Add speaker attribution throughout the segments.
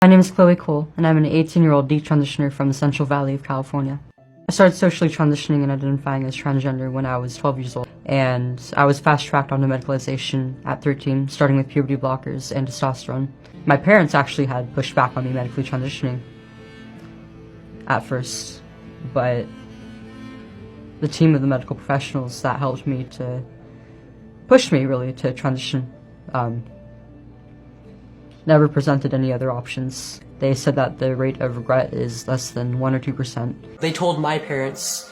Speaker 1: My name is Chloe Cole, and I'm an 18-year-old detransitioner from the Central Valley of California. I started socially transitioning and identifying as transgender when I was 12 years old, and I was fast-tracked onto medicalization at 13, starting with puberty blockers and testosterone. My parents actually had pushed back on me medically transitioning at first, but the team of the medical professionals that helped me to push me really to transition never presented any other options. They said that the rate of regret is less than 1 or 2%.
Speaker 2: They told my parents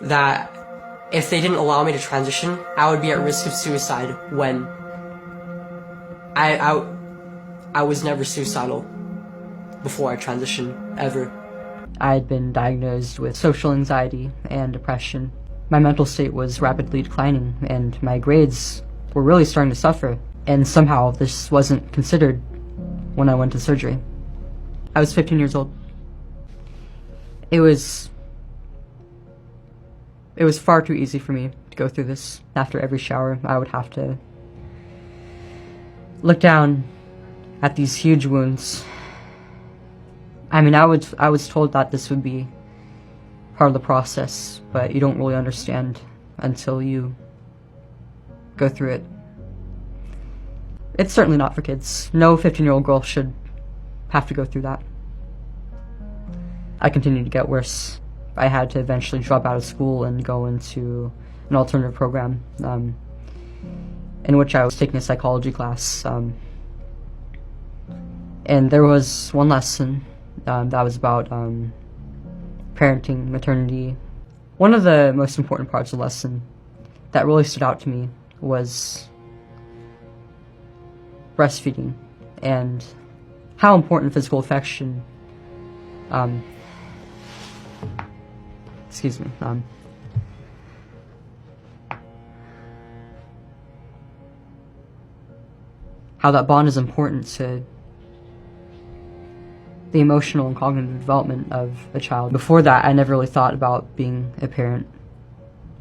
Speaker 2: that if they didn't allow me to transition, I would be at risk of suicide when I was never suicidal before I transitioned, ever.
Speaker 1: I had been diagnosed with social anxiety and depression. My mental state was rapidly declining, and my grades were really starting to suffer. And somehow this wasn't considered when I went to surgery. I was 15 years old. It was far too easy for me to go through this. After every shower, I would have to look down at these huge wounds. I mean, I was told that this would be part of the process, but you don't really understand until you go through it. It's certainly not for kids. No 15-year-old girl should have to go through that. I continued to get worse. I had to eventually drop out of school and go into an alternative program in which I was taking a psychology class. And there was one lesson that was about parenting, maternity. One of the most important parts of the lesson that really stood out to me was breastfeeding and how important physical affection how that bond is important to the emotional and cognitive development of a child. Before that, I never really thought about being a parent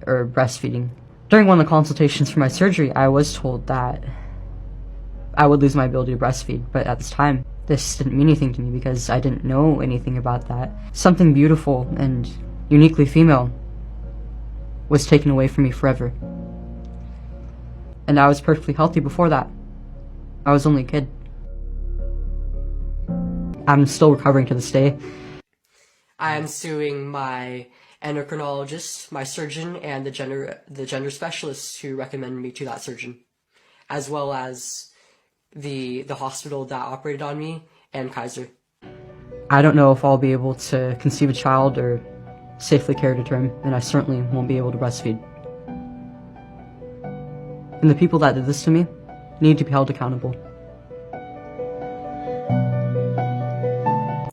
Speaker 1: or breastfeeding. During one of the consultations for my surgery, I was told that I would lose my ability to breastfeed, but at this time, this didn't mean anything to me because I didn't know anything about that. Something beautiful and uniquely female was taken away from me forever. And I was perfectly healthy before that. I was only a kid. I'm still recovering to this day.
Speaker 2: I am suing my endocrinologist, my surgeon, and the gender specialist who recommended me to that surgeon, as well as the hospital that operated on me and Kaiser.
Speaker 1: I don't know if I'll be able to conceive a child or safely carry a term, and I certainly won't be able to breastfeed. And the people that did this to me need to be held accountable.